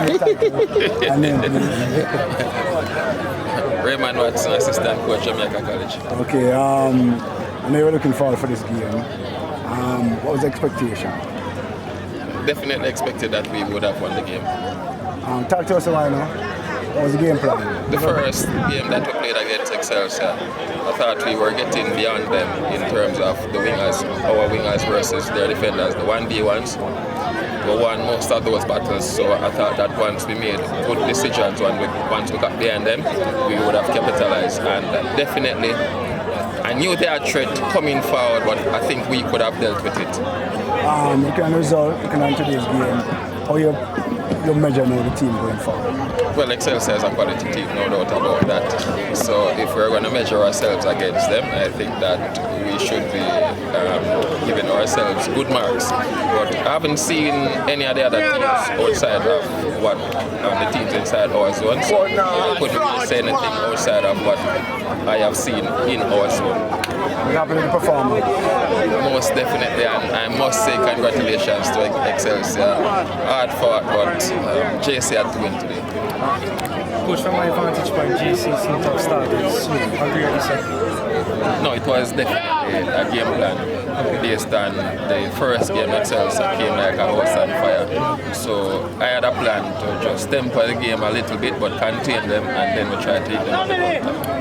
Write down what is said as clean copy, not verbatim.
And then, Raymond Watson, assistant coach, Jamaica College. okay, I know you were looking forward for this game. What was the expectation? Definitely expected that we would have won the game. Talk to us a while now. What was the game plan? The first game that we played against Excelsior, I thought we were getting beyond them in terms of the wingers, our wingers versus their defenders, the 1v1s. We won most of those battles, so I thought that once we made good decisions, once we got behind them, we would have capitalized. And definitely, I knew they had threat coming forward, but I think we could have dealt with it. Looking on today's game, how you measure now the team going forward? Well, Excelsior is a quality team, no doubt about that. So if we're going to measure ourselves against them, I think that we should be giving ourselves good marks. But I haven't seen any of the other teams outside of what the teams inside our zone. So I couldn't really say anything outside of what I have seen in our zone. We're happy with the performance. Most definitely, and I must say congratulations to Excelsior. Hard fought, but JC had to win today. Coach, from my vantage point, GC seems to have started soon. Agree with you, sir? No, it was definitely a game plan based on the first game. Excelsior came like a house on fire. So I had a plan to just temper the game a little bit, but contain them, and then we try to hit them at the counter.